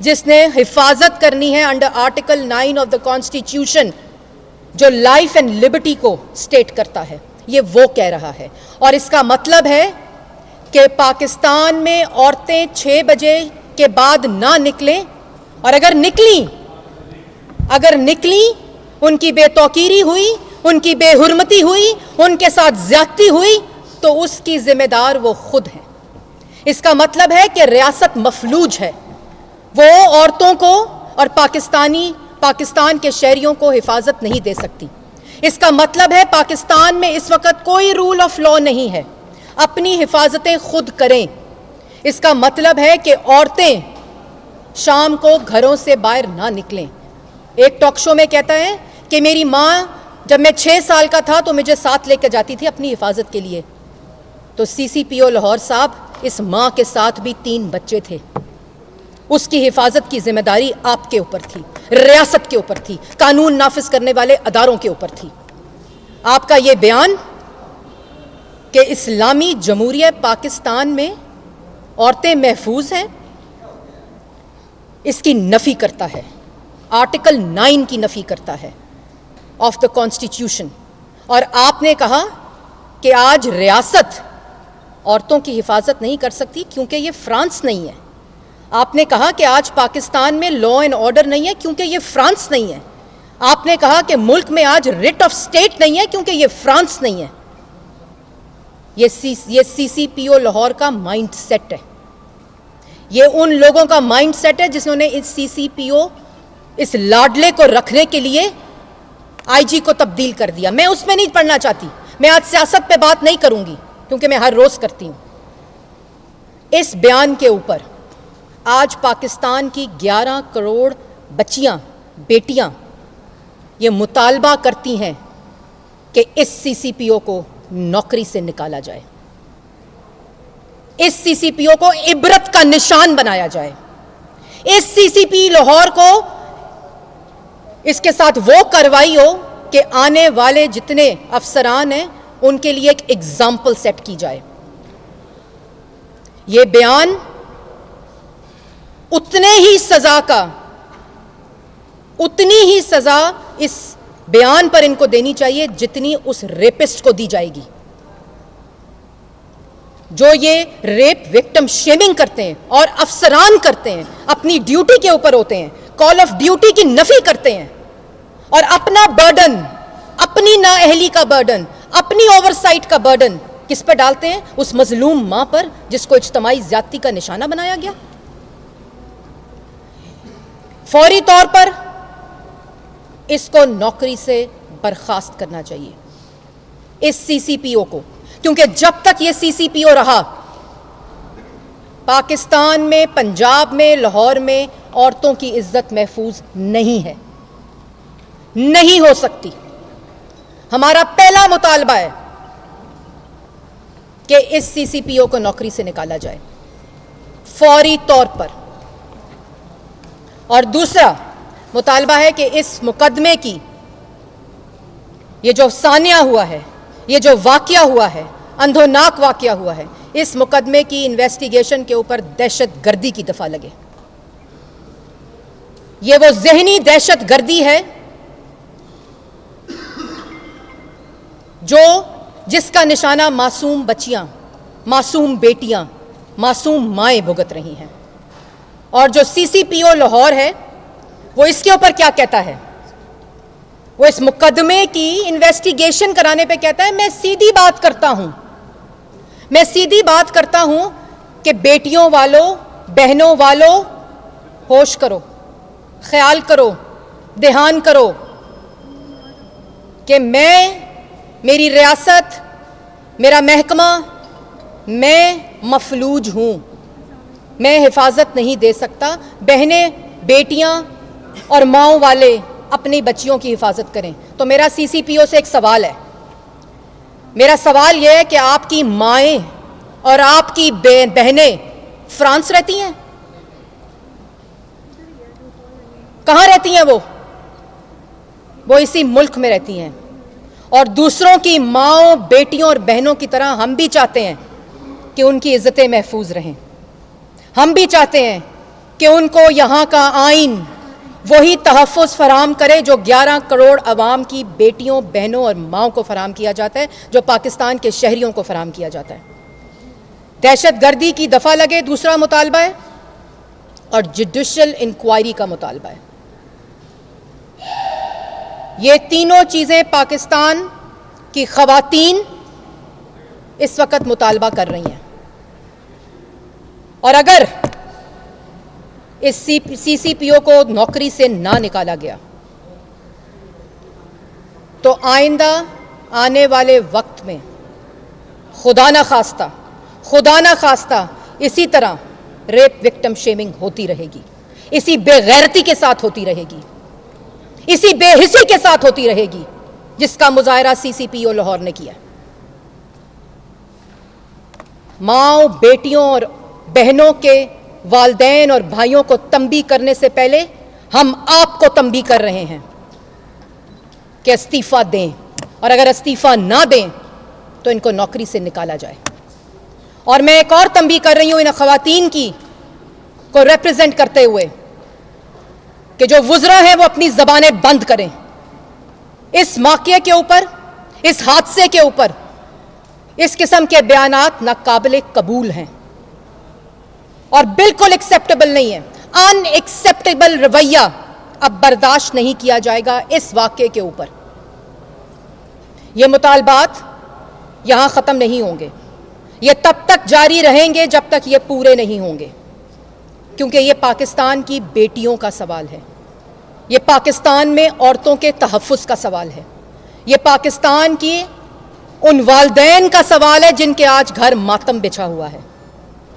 जिसने हिफाजत करनी है under article 9 of the constitution, जो लाइफ एंड लिबर्टी को स्टेट करता है, ये वो कह रहा है। और इसका मतलब है कि पाकिस्तान में औरतें 6 बजे के बाद ना निकलें, और अगर निकली उनकी बेतौकीरी हुई, उनकी बेहुरमती हुई, उनके साथ ज्यादती हुई, तो उसकी जिम्मेदार वो खुद है। इसका मतलब है कि रियासत मफलूज है, वो औरतों को और पाकिस्तान के शहरियों को हिफाजत नहीं दे सकती। इसका मतलब है पाकिस्तान में इस वक्त कोई रूल ऑफ लॉ नहीं है, अपनी हिफाजतें खुद करें। इसका मतलब है कि औरतें शाम को घरों से बाहर ना निकलें। एक टॉक शो में कहता है कि मेरी माँ जब मैं 6 साल का था तो मुझे साथ लेकर जाती थी अपनी हिफाजत के लिए। तो CCPO लाहौर साहब, इस माँ के साथ भी 3 बच्चे थे, उसकी हिफाजत की जिम्मेदारी आपके ऊपर थी, रियासत के ऊपर थी, कानून नाफिज करने वाले अदारों के ऊपर थी। आपका यह बयान कि इस्लामी जमहूरिया पाकिस्तान में औरतें महफूज हैं, इसकी नफी करता है, आर्टिकल 9 की नफी करता है ऑफ द कॉन्स्टिट्यूशन। और आपने कहा कि आज रियासत औरतों की हिफाजत नहीं कर सकती क्योंकि ये फ्रांस नहीं है। आपने कहा कि आज पाकिस्तान में लॉ एंड ऑर्डर नहीं है क्योंकि ये फ्रांस नहीं है। आपने कहा कि मुल्क में आज रिट ऑफ स्टेट नहीं है क्योंकि ये फ्रांस नहीं है। ये CCPO लाहौर का माइंड सेट है, ये उन लोगों का माइंड सेट है जिन्होंने इस CCPO, इस लाडले को रखने के लिए IG को तब्दील कर दिया। मैं उसमें नहीं पढ़ना चाहती, मैं आज सियासत पे बात नहीं करूंगी क्योंकि मैं हर रोज करती हूं। इस बयान के ऊपर आज पाकिस्तान की 11 करोड़ बच्चियां, बेटियां ये मुतालबा करती हैं कि इस CCPO को नौकरी से निकाला जाए, इस CCPO को इबरत का निशान बनाया जाए, इस CCP लाहौर को इसके साथ वो कार्रवाई हो कि आने वाले जितने अफसरान हैं उनके लिए एक एग्जाम्पल सेट की जाए। ये बयान उतनी ही सजा इस बयान पर इनको देनी चाहिए जितनी उस रेपिस्ट को दी जाएगी, जो ये रेप विक्टिम शेमिंग करते हैं और अफसरान करते हैं, अपनी ड्यूटी के ऊपर होते हैं, कॉल ऑफ ड्यूटी की नफी करते हैं और अपना बर्डन, अपनी नाअहली का बर्डन, अपनी ओवरसाइट का बर्डन किस पर डालते हैं? उस मजलूम मां पर जिसको इज्तमाई ज्यादती का निशाना बनाया गया। फौरी तौर पर इसको नौकरी से बर्खास्त करना चाहिए, इस CCPO को, क्योंकि जब तक ये CCPO रहा पाकिस्तान में, पंजाब में, लाहौर में औरतों की इज्जत महफूज नहीं है, नहीं हो सकती। हमारा पहला मुतालबा है कि इस CCPO को नौकरी से निकाला जाए फौरी तौर पर। और दूसरा मुतालबा है कि इस मुकदमे की, ये जो सानिया हुआ है, ये जो वाकया हुआ है, अंधोनाक वाकया हुआ है, इस मुकदमे की इन्वेस्टिगेशन के ऊपर दहशतगर्दी की दफा लगे। ये वो जहनी दहशतगर्दी है जिसका निशाना मासूम बच्चियां, मासूम बेटियां, मासूम माएं भुगत रही हैं। और जो CCPO लाहौर है वो इसके ऊपर क्या कहता है? वो इस मुकदमे की इन्वेस्टिगेशन कराने पे कहता है, मैं सीधी बात करता हूं कि बेटियों वालों, बहनों वालों, होश करो, ख्याल करो, ध्यान करो कि मेरी रियासत, मेरा महकमा, मैं मफलूज हूं, मैं हिफाजत नहीं दे सकता। बहनें, बेटियां और माओ वाले अपनी बच्चियों की हिफाजत करें। तो मेरा CCPO से एक सवाल है, मेरा सवाल यह है कि आपकी माएं और आपकी बहनें फ्रांस रहती हैं? कहां रहती हैं? वो इसी मुल्क में रहती हैं। और दूसरों की माओ, बेटियों और बहनों की तरह हम भी चाहते हैं कि उनकी इज्जतें महफूज रहें। हम भी चाहते हैं कि उनको यहाँ का आइन वही तहफ़्फ़ुज़ फराम करे जो 11 करोड़ अवाम की बेटियों, बहनों और माओं को फराम किया जाता है, जो पाकिस्तान के शहरियों को फराम किया जाता है। दहशत गर्दी की दफ़ा लगे दूसरा मुतालबा है, और जुडिशल इंक्वायरी का मुतालबा है। ये तीनों चीज़ें पाकिस्तान की ख़वातीन इस वक्त मुतालबा कर रही हैं, और अगर इस CCPO को नौकरी से ना निकाला गया तो आइंदा आने वाले वक्त में खुदा ना खास्ता इसी तरह रेप विक्टिम शेमिंग होती रहेगी, इसी बेगैरती के साथ होती रहेगी, इसी बेहिसी के साथ होती रहेगी जिसका मुजाहरा CCPO लाहौर ने किया। माओ, बेटियों और बहनों के वालदैन और भाइयों को तंबी करने से पहले हम आपको तंबी कर रहे हैं कि इस्तीफा दें, और अगर इस्तीफा ना दें तो इनको नौकरी से निकाला जाए। और मैं एक और तंबी कर रही हूं इन खवातीन की को रिप्रेजेंट करते हुए कि जो वुज़रा हैं वो अपनी ज़बानें बंद करें। इस मौके के ऊपर, इस हादसे के ऊपर इस किस्म के बयानात नाकाबिल कबूल हैं और बिल्कुल एक्सेप्टेबल नहीं है। अनएक्सेप्टेबल रवैया अब बर्दाश्त नहीं किया जाएगा इस वाक़े के ऊपर। ये मुतालबात यहां ख़त्म नहीं होंगे, ये तब तक जारी रहेंगे जब तक ये पूरे नहीं होंगे, क्योंकि ये पाकिस्तान की बेटियों का सवाल है, ये पाकिस्तान में औरतों के तहफ़्फ़ुज़ का सवाल है, ये पाकिस्तान की उन वालदैन का सवाल है जिनके आज घर मातम बिछा हुआ है।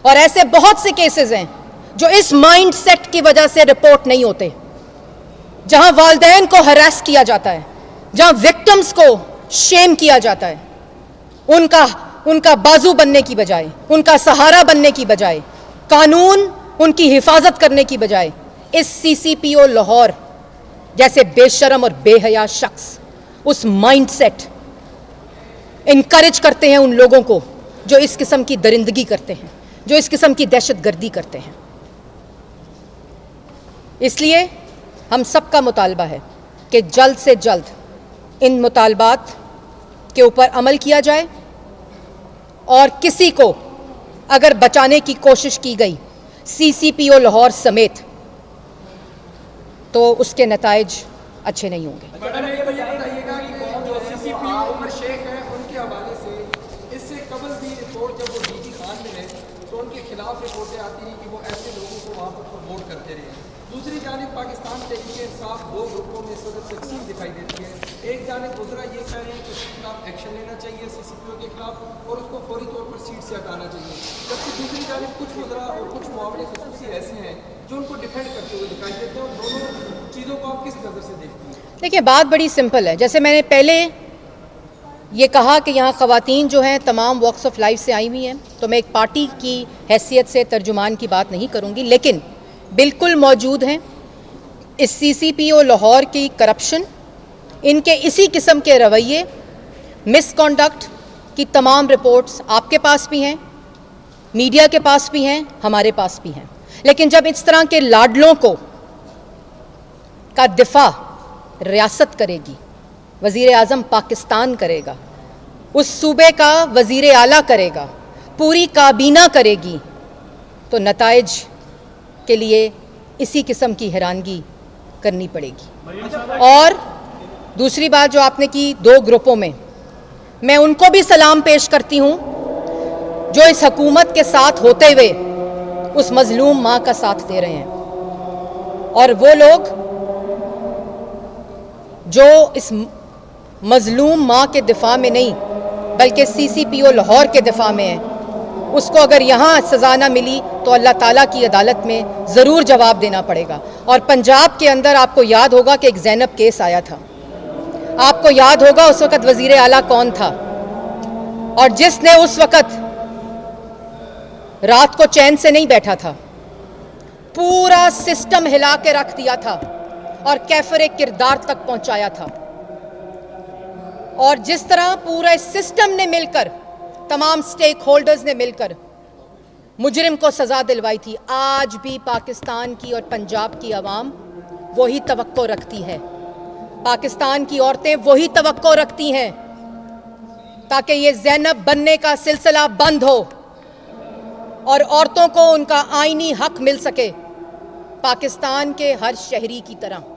और ऐसे बहुत से केसेस हैं जो इस माइंड सेट की वजह से रिपोर्ट नहीं होते, जहां वालदैन को हरास किया जाता है, जहां विक्टिम्स को शेम किया जाता है, उनका बाजू बनने की बजाय, उनका सहारा बनने की बजाय, कानून उनकी हिफाजत करने की बजाय इस CCPO लाहौर जैसे बेशरम और बेहया शख्स उस माइंड सेट इनकरेज करते हैं उन लोगों को जो इस किस्म की दरिंदगी करते हैं, जो इस किस्म की दहशतगर्दी करते हैं। इसलिए हम सबका मुतालबा है कि जल्द से जल्द इन मुतालबात के ऊपर अमल किया जाए, और किसी को अगर बचाने की कोशिश की गई CCPO लाहौर समेत तो उसके नताइज अच्छे नहीं होंगे। मैडम ये बताइएगा कि जो CCPO उमर शेख है उनके हवाले से इससे कबल भी रिपोर्ट जब वो DG खान में है तो उनके खिलाफ रिपोर्टें आती हैं कि वो ऐसे लोगों को वहाँ पर प्रमोट करते रहे। दूसरी जानिब पाकिस्तान तहरीक इंसाफ दो ग्रुपों में इस वक्त तकसीम दिखाई देती है। एक जानिब गुजरा ये कह रहे हैं कि उसके खिलाफ एक्शन लेना चाहिए CCPO के खिलाफ और उसको फौरी तौर पर सीट से हटाना चाहिए, जबकि दूसरी जानिब कुछ गुजरा और कुछ मामले खुसूसी ऐसे हैं जो उनको डिफेंड करते हुए दिखाई देते हैं। और दोनों चीज़ों को आप किस नज़र से देखती हैं? देखिए, बात बड़ी सिंपल है। जैसे मैंने पहले ये कहा कि यहाँ ख़वातीन जो हैं तमाम वॉक्स ऑफ लाइफ से आई हुई हैं, तो मैं एक पार्टी की हैसियत से तर्जुमान की बात नहीं करूँगी, लेकिन बिल्कुल मौजूद हैं। इस CCPO लाहौर की करप्शन, इनके इसी किस्म के रवैये, मिसकॉन्डक्ट की तमाम रिपोर्ट्स आपके पास भी हैं, मीडिया के पास भी हैं, हमारे पास भी हैं। लेकिन जब इस तरह के लाडलों का दिफा रियासत करेगी, वज़ीर आज़म पाकिस्तान करेगा, उस सूबे का वज़ीर आला करेगा, पूरी काबीना करेगी, तो नताइज के लिए इसी किस्म की हैरानगी करनी पड़ेगी। और दूसरी बात जो आपने की दो ग्रुपों में, मैं उनको भी सलाम पेश करती हूँ जो इस हुकूमत के साथ होते हुए उस मजलूम माँ का साथ दे रहे हैं, और वो लोग जो इस मजलूम माँ के दिफा में नहीं बल्कि CCPO लाहौर के दिफा में है, उसको अगर यहाँ सज़ा ना मिली तो अल्लाह ताला की अदालत में ज़रूर जवाब देना पड़ेगा। और पंजाब के अंदर आपको याद होगा कि एक ज़ैनब केस आया था, आपको याद होगा उस वक़्त वज़ीर आला कौन था, और जिसने उस वक़्त रात को चैन से नहीं बैठा था, पूरा सिस्टम हिला के रख दिया था और कैफरे किरदार तक पहुंचाया था। और जिस तरह पूरे सिस्टम ने मिलकर, तमाम स्टेक होल्डर्स ने मिलकर मुजरिम को सज़ा दिलवाई थी, आज भी पाकिस्तान की और पंजाब की आवाम वही तवक्को रखती है, पाकिस्तान की औरतें वही तवक्को रखती हैं ताकि ये ज़ैनब बनने का सिलसिला बंद हो और औरतों को उनका आईनी हक मिल सके, पाकिस्तान के हर शहरी की तरह।